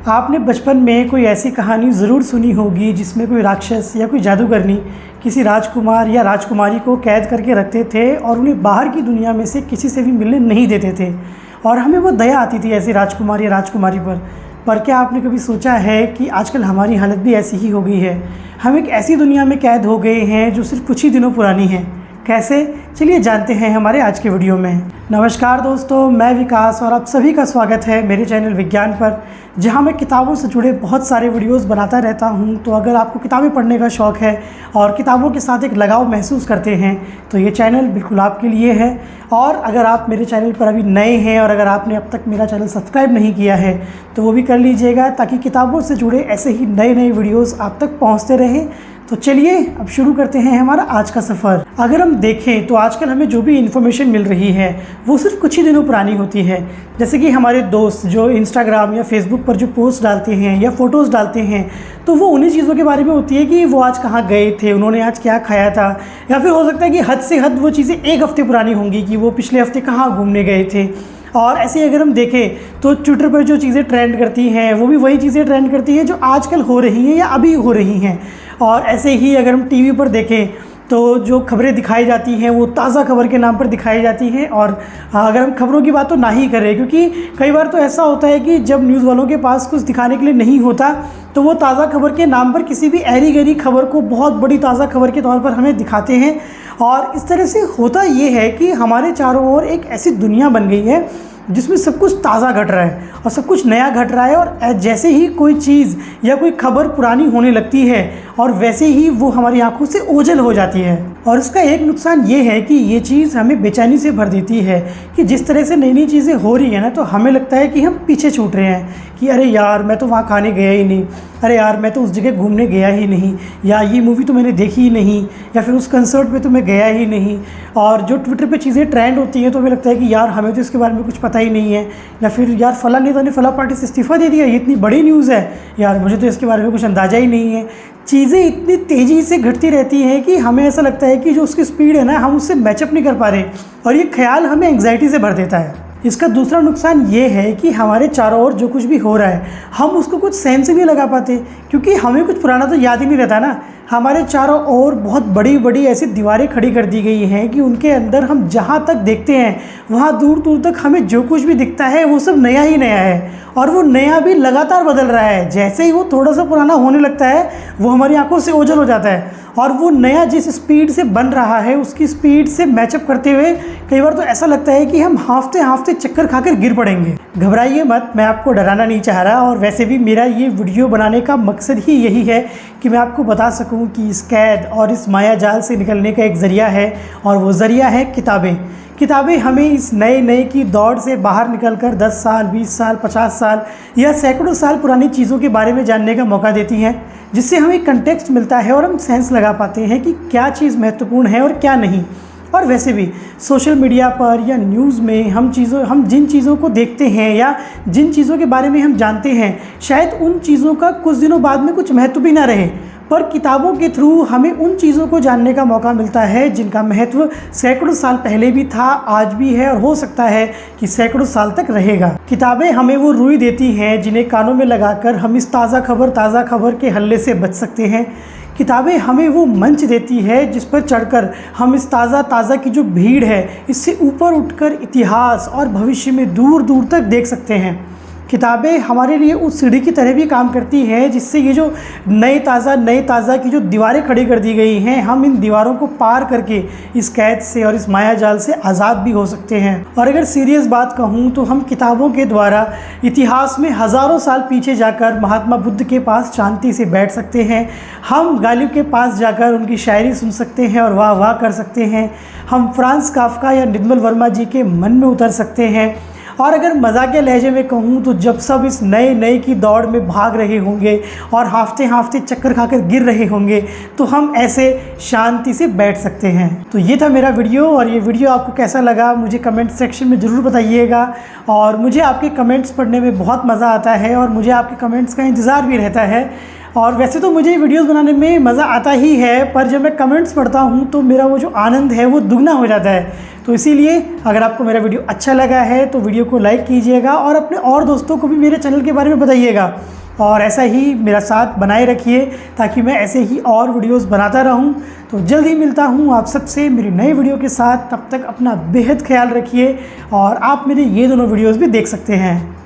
आपने बचपन में कोई ऐसी कहानी ज़रूर सुनी होगी जिसमें कोई राक्षस या कोई जादूगरनी किसी राजकुमार या राजकुमारी को कैद करके रखते थे और उन्हें बाहर की दुनिया में से किसी से भी मिलने नहीं देते थे और हमें वो दया आती थी ऐसी राजकुमार या राजकुमारी पर क्या आपने कभी सोचा है कि आजकल हमारी हालत भी ऐसी ही हो गई है। हम एक ऐसी दुनिया में कैद हो गए हैं जो सिर्फ कुछ ही दिनों पुरानी है। कैसे? चलिए जानते हैं हमारे आज के वीडियो में। नमस्कार दोस्तों, मैं विकास और आप सभी का स्वागत है मेरे चैनल विज्ञान पर, जहां मैं किताबों से जुड़े बहुत सारे वीडियोस बनाता रहता हूं। तो अगर आपको किताबें पढ़ने का शौक़ है और किताबों के साथ एक लगाव महसूस करते हैं तो ये चैनल बिल्कुल आपके लिए है। और अगर आप मेरे चैनल पर अभी नए हैं और अगर आपने अब तक मेरा चैनल सब्सक्राइब नहीं किया है तो वो भी कर लीजिएगा, ताकि किताबों से जुड़े ऐसे ही नए नए वीडियोज़ आप तक पहुँचते रहें। तो चलिए अब शुरू करते हैं हमारा आज का सफ़र। अगर हम देखें तो आजकल हमें जो भी इन्फॉर्मेशन मिल रही है वो सिर्फ कुछ ही दिनों पुरानी होती है। जैसे कि हमारे दोस्त जो इंस्टाग्राम या फेसबुक पर जो पोस्ट डालते हैं या फ़ोटोज़ डालते हैं तो वो उन्हीं चीज़ों के बारे में होती है कि वो आज कहाँ गए थे, उन्होंने आज क्या खाया था, या फिर हो सकता है कि हद से हद वो चीज़ें एक हफ़्ते पुरानी होंगी कि वो पिछले हफ्ते कहाँ घूमने गए थे। और ऐसे अगर हम देखें तो ट्विटर पर जो चीज़ें ट्रेंड करती हैं वो भी वही चीज़ें ट्रेंड करती हैं जो आजकल हो रही हैं या अभी हो रही हैं। और ऐसे ही अगर हम टीवी पर देखें तो जो खबरें दिखाई जाती हैं वो ताज़ा खबर के नाम पर दिखाई जाती हैं। और अगर हम खबरों की बात तो ना ही करें, क्योंकि कई बार तो ऐसा होता है कि जब न्यूज़ वालों के पास कुछ दिखाने के लिए नहीं होता तो वो ताज़ा खबर के नाम पर किसी भी ऐरी गैरी खबर को बहुत बड़ी ताज़ा खबर के तौर पर हमें दिखाते हैं। और इस तरह से होता ये है कि हमारे चारों ओर एक ऐसी दुनिया बन गई है जिसमें सब कुछ ताज़ा घट रहा है और सब कुछ नया घट रहा है। और जैसे ही कोई चीज़ या कोई खबर पुरानी होने लगती है और वैसे ही वो हमारी आंखों से ओझल हो जाती है। और इसका एक नुकसान ये है कि ये चीज़ हमें बेचैनी से भर देती है कि जिस तरह से नई नई चीज़ें हो रही हैं ना, तो हमें लगता है कि हम पीछे छूट रहे हैं कि अरे यार मैं तो वहाँ खाने गया ही नहीं, अरे यार मैं तो उस जगह घूमने गया ही नहीं, या ये मूवी तो मैंने देखी ही नहीं, या फिर उस कंसर्ट पे तो मैं गया ही नहीं। और जो ट्विटर पे चीज़ें ट्रेंड होती हैं तो हमें लगता है कि यार हमें तो इसके बारे में कुछ पता ही नहीं है, या फिर यार फला नेता ने फला पार्टी से इस्तीफ़ा दे दिया, ये इतनी बड़ी न्यूज़ है, यार मुझे तो इसके बारे में कुछ अंदाज़ा ही नहीं है। चीज़ें इतनी तेज़ी से घटती रहती हैं कि हमें ऐसा लगता है कि जो उसकी स्पीड है ना, हम उससे मैचअप नहीं कर पा रहे और ये ख्याल हमें एंग्जाइटी से भर देता है। इसका दूसरा नुकसान ये है कि हमारे चारों ओर जो कुछ भी हो रहा है हम उसको कुछ सेंस ही नहीं लगा पाते, क्योंकि हमें कुछ पुराना तो याद ही नहीं रहता ना। हमारे चारों ओर बहुत बड़ी बड़ी ऐसी दीवारें खड़ी कर दी गई हैं कि उनके अंदर हम जहाँ तक देखते हैं वहाँ दूर दूर तक हमें जो कुछ भी दिखता है वो सब नया ही नया है। और वो नया भी लगातार बदल रहा है। जैसे ही वो थोड़ा सा पुराना होने लगता है वो हमारी आंखों से ओझल हो जाता है और वो नया जिस स्पीड से बन रहा है उसकी स्पीड से मैचअप करते हुए कई बार तो ऐसा लगता है कि हम हांफते हांफते चक्कर खाकर गिर पड़ेंगे। घबराइए मत, मैं आपको डराना नहीं चाह रहा। और वैसे भी मेरा ये वीडियो बनाने का मकसद ही यही है कि मैं आपको बता सकूं कि इस कैद और इस माया जाल से निकलने का एक ज़रिया है, और वो ज़रिया है किताबें। किताबें हमें इस नए नए की दौड़ से बाहर निकलकर 10 साल, 20 साल, 50 साल या सैकड़ों साल पुरानी चीज़ों के बारे में जानने का मौका देती हैं, जिससे हमें कंटेक्स्ट मिलता है और हम सेंस लगा पाते हैं कि क्या चीज़ महत्वपूर्ण है और क्या नहीं। और वैसे भी सोशल मीडिया पर या न्यूज़ में हम जिन चीज़ों को देखते हैं या जिन चीज़ों के बारे में हम जानते हैं, शायद उन चीज़ों का कुछ दिनों बाद में कुछ महत्व भी ना रहे, पर किताबों के थ्रू हमें उन चीज़ों को जानने का मौका मिलता है जिनका महत्व सैकड़ों साल पहले भी था, आज भी है और हो सकता है कि सैकड़ों साल तक रहेगा। किताबें हमें वो रुई देती हैं जिन्हें कानों में लगाकर हम इस ताज़ा खबर के हल्ले से बच सकते हैं। किताबें हमें वो मंच देती है जिस पर चढ़कर हम इस ताज़ा की जो भीड़ है इससे ऊपर उठकर इतिहास और भविष्य में दूर दूर तक देख सकते हैं। किताबें हमारे लिए उस सीढ़ी की तरह भी काम करती है जिससे ये जो नए ताज़ा की जो दीवारें खड़ी कर दी गई हैं, हम इन दीवारों को पार करके इस कैद से और इस माया जाल से आज़ाद भी हो सकते हैं। और अगर सीरियस बात कहूँ तो हम किताबों के द्वारा इतिहास में हज़ारों साल पीछे जाकर महात्मा बुद्ध के पास शांति से बैठ सकते हैं। हम गालिब के पास जाकर उनकी शायरी सुन सकते हैं और वाह वाह कर सकते हैं। हम फ्रांस काफ्का या निर्मल वर्मा जी के मन में उतर सकते हैं। और अगर मजाकिया लहजे में कहूँ तो जब सब इस नए की दौड़ में भाग रहे होंगे और हांफते हांफते चक्कर खाकर गिर रहे होंगे तो हम ऐसे शांति से बैठ सकते हैं। तो ये था मेरा वीडियो, और ये वीडियो आपको कैसा लगा मुझे कमेंट सेक्शन में ज़रूर बताइएगा। और मुझे आपके कमेंट्स पढ़ने में बहुत मज़ा आता है और मुझे आपके कमेंट्स का इंतज़ार भी रहता है। और वैसे तो मुझे वीडियोस बनाने में मज़ा आता ही है, पर जब मैं कमेंट्स पढ़ता हूँ तो मेरा वो जो आनंद है वो दुगना हो जाता है। तो इसीलिए अगर आपको मेरा वीडियो अच्छा लगा है तो वीडियो को लाइक कीजिएगा और अपने और दोस्तों को भी मेरे चैनल के बारे में बताइएगा, और ऐसा ही मेरा साथ बनाए रखिए ताकि मैं ऐसे ही और वीडियोस बनाता रहूं। तो जल्द ही मिलता हूं आप सबसे मेरी नई वीडियो के साथ। तब तक अपना बेहद ख्याल रखिए और आप मेरे ये दोनों वीडियोस भी देख सकते हैं।